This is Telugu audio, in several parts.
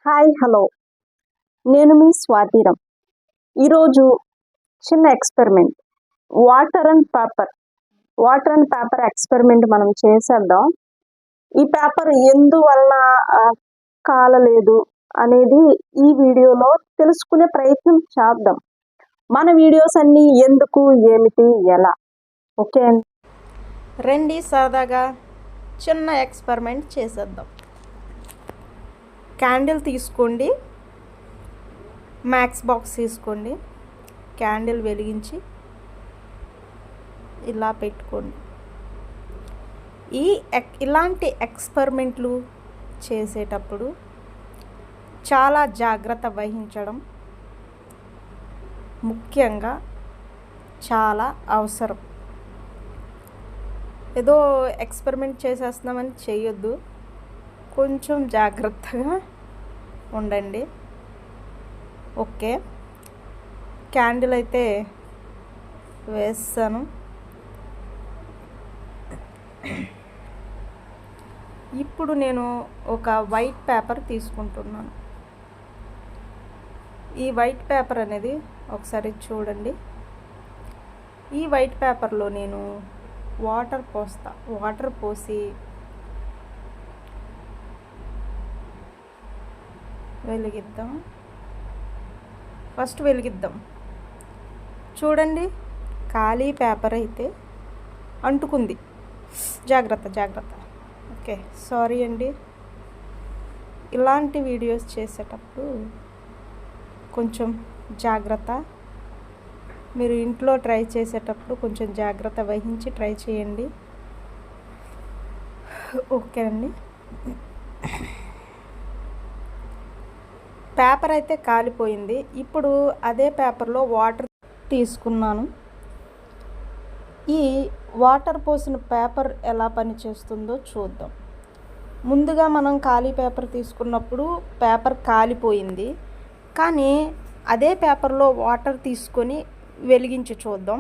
హాయ్ హలో నేను మీ స్వాతిరం. ఈరోజు చిన్న experiment water and paper experiment మనం చేసేద్దాం. ఈ పేపర్ ఎందువల్ల కాలలేదు అనేది ఈ వీడియోలో తెలుసుకునే ప్రయత్నం చేద్దాం. మన వీడియోస్ అన్నీ ఎందుకు, ఏమిటి, ఎలా. ఓకే అండి, రండి సరదాగా చిన్న ఎక్స్పెరిమెంట్ చేసేద్దాం. క్యాండిల్ తీసుకోండి, మ్యాక్స్ బాక్స్ తీసుకోండి, క్యాండిల్ వెలిగించి ఇలా పెట్టుకోండి. ఇలాంటి ఎక్స్పెరిమెంట్లు చేసేటప్పుడు చాలా జాగ్రత్త వహించడం ముఖ్యంగా చాలా అవసరం. ఏదో ఎక్స్పెరిమెంట్ చేసేస్తున్నామని చేయొద్దు, కొంచెం జాగ్రత్తగా ఉండండి. ఓకే, క్యాండిల్ అయితే వేస్తాను. ఇప్పుడు నేను ఒక వైట్ పేపర్ తీసుకుంటున్నాను. ఈ వైట్ పేపర్ అనేది ఒకసారి చూడండి. ఈ వైట్ పేపర్లో నేను వాటర్ పోసి వెలిగిద్దాం. చూడండి, ఖాళీ పేపర్ అయితే అంటుకుంది. జాగ్రత్త. ఓకే, సారీ అండి. ఇలాంటి వీడియోస్ చేసేటప్పుడు కొంచెం జాగ్రత్త. మీరు ఇంట్లో ట్రై చేసేటప్పుడు కొంచెం జాగ్రత్త వహించి ట్రై చేయండి. ఓకే అండి. పేపర్ అయితే కాలిపోయింది. ఇప్పుడు అదే పేపర్లో వాటర్ తీసుకున్నాను. ఈ వాటర్ పోసిన పేపర్ ఎలా పనిచేస్తుందో చూద్దాం. ముందుగా మనం ఖాళీ పేపర్ తీసుకున్నప్పుడు పేపర్ కాలిపోయింది, కానీ అదే పేపర్లో వాటర్ తీసుకొని వెలిగించి చూద్దాం.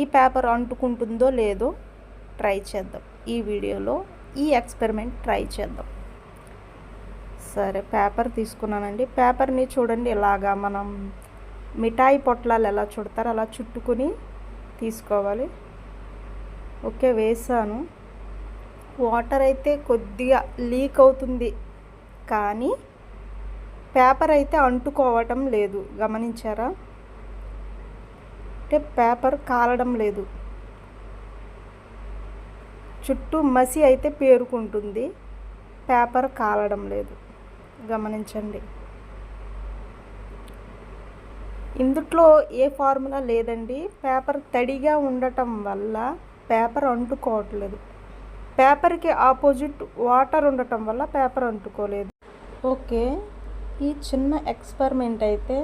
ఈ పేపర్ అంటుకుంటుందో లేదో ట్రై చేద్దాం. ఈ వీడియోలో ఈ ఎక్స్పెరిమెంట్ ట్రై చేద్దాం. సరే, పేపర్ తీసుకున్నానండి. పేపర్ని చూడండి, ఇలాగా మనం మిఠాయి పొట్లాలు ఎలా చుడతారో అలా చుట్టుకుని తీసుకోవాలి. ఓకే, వేసాను. వాటర్ అయితే కొద్దిగా లీక్ అవుతుంది, కానీ పేపర్ అయితే అంటుకోవటం లేదు. గమనించారా? అంటే పేపర్ కాలడం లేదు. చుట్టూ మసి అయితే పేరుకుంటుంది, పేపర్ కాలడం లేదు. గమనించండి. ఇందులో ఏ ఫార్ములా లేదండి. పేపర్ తడిగా ఉండటం వల్ల పేపర్ అంటుకోవట్లేదు. పేపర్కి ఆపోజిట్ వాటర్ ఉండటం వల్ల పేపర్ అంటుకోలేదు. ఓకే, ఈ చిన్న ఎక్స్పెరిమెంట్ అయితే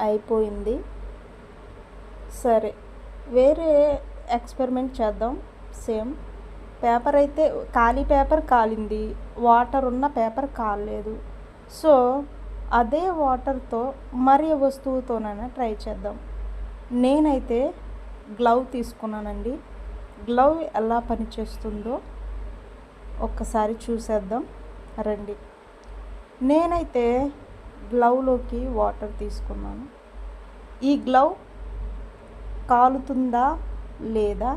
అయిపోయింది. సరే, వేరే ఎక్స్పెరిమెంట్ చేద్దాం. సేమ్ పేపర్ అయితే ఖాళీ పేపర్ కాలింది, వాటర్ ఉన్న పేపర్ కాలేదు. సో అదే వాటర్తో మరి వస్తువుతోనైనా ట్రై చేద్దాం. నేనైతే గ్లవ్ తీసుకున్నానండి. గ్లవ్ ఎలా పనిచేస్తుందో ఒక్కసారి చూసేద్దాం రండి. నేనైతే గ్లవ్లోకి వాటర్ తీసుకున్నాను. ఈ గ్లవ్ కాలుతుందా లేదా,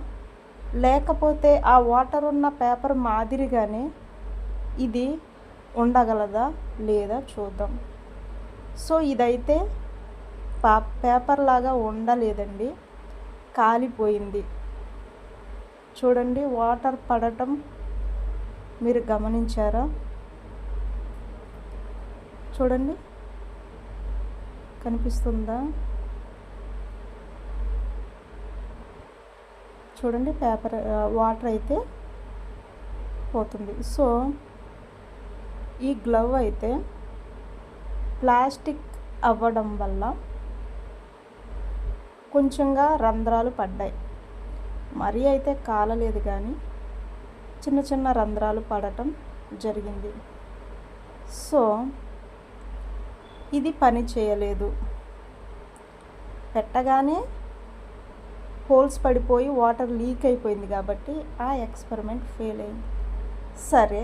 లేకపోతే ఆ వాటర్ ఉన్న పేపర్ మాదిరిగానే ఇది ఉండగలదా లేదా చూద్దాం. సో ఇదైతే పేపర్ లాగా ఉండలేదండి, కాలిపోయింది. చూడండి, వాటర్ పడటం మీరు గమనించారా? చూడండి, కనిపిస్తుందా? చూడండి, పేపర్ వాటర్ అయితే పోతుంది. సో ఈ గ్లవ్ అయితే ప్లాస్టిక్ అవ్వడం వల్ల కొంచెంగా రంధ్రాలు పడ్డాయి. మరీ అయితే కాలలేదు, కానీ చిన్న చిన్న రంధ్రాలు పడటం జరిగింది. సో ఇది పని చేయలేదు. పెట్టగానే హోల్స్ పడిపోయి వాటర్ లీక్ అయిపోయింది కాబట్టి ఆ ఎక్స్పెరిమెంట్ ఫెయిల్ అయింది. సరే,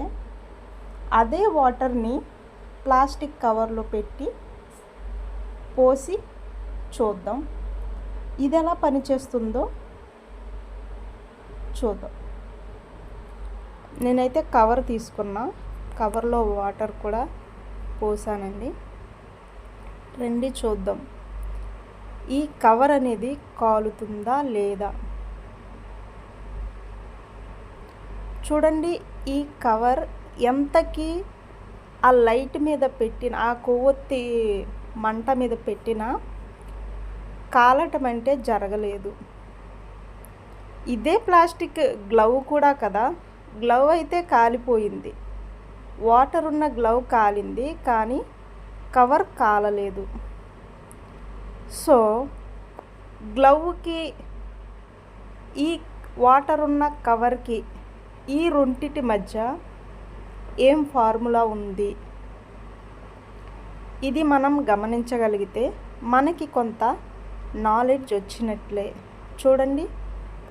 అదే వాటర్ని ప్లాస్టిక్ కవర్లో పెట్టి పోసి చూద్దాం. ఇది ఎలా పనిచేస్తుందో చూద్దాం. నేనైతే కవర్ తీసుకున్నా, కవర్లో వాటర్ కూడా పోసానండి. రండి చూద్దాం ఈ కవర్ అనేది కాలుతుందా లేదా. చూడండి, ఈ కవర్ ఎంతకి ఆ లైట్ మీద పెట్టిన, ఆ కొవ్వొత్తి మంట మీద పెట్టినా కాలటం అంటే జరగలేదు. ఇదే ప్లాస్టిక్ గ్లవ్ కూడా కదా, గ్లవ్ అయితే కాలిపోయింది. వాటర్ ఉన్న గ్లవ్ కాలింది, కానీ కవర్ కాలలేదు. సో గ్లవ్కి ఈ వాటర్ ఉన్న కవర్కి ఈ రెండిటి మధ్య ఏం ఫార్ములా ఉంది, ఇది మనం గమనించగలిగితే మనకి కొంత నాలెడ్జ్ వచ్చినట్లే. చూడండి,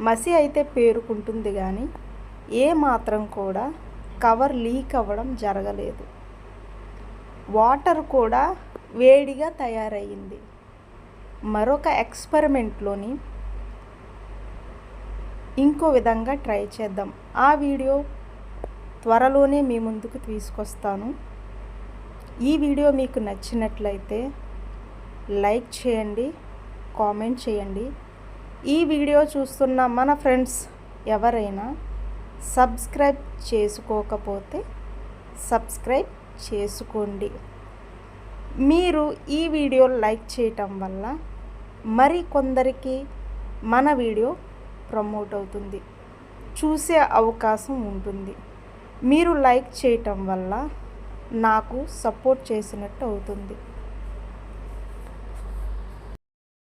మసి అయితే పేరుకుంటుంది కానీ ఏ మాత్రం కూడా కవర్ లీక్ అవ్వడం జరగలేదు. వాటర్ కూడా వేడిగా తయారయ్యింది. మరొక ఎక్స్పెరిమెంట్లోని ఇంకో విధంగా ట్రై చేద్దాం. ఆ వీడియో త్వరలోనే మీ ముందుకు తీసుకొస్తాను. ఈ వీడియో మీకు నచ్చినట్లయితే లైక్ చేయండి, కామెంట్ చేయండి. ఈ వీడియో చూస్తున్న మన ఫ్రెండ్స్ ఎవరైనా సబ్స్క్రైబ్ చేసుకోకపోతే సబ్స్క్రైబ్ చేసుకోండి. మీరు ఈ వీడియో లైక్ చేయటం వల్ల మరి కొందరికి మన వీడియో ప్రమోట్ అవుతుంది, చూసే అవకాశం ఉంటుంది. మీరు లైక్ చేయటం వల్ల నాకు సపోర్ట్ చేసినట్టు అవుతుంది.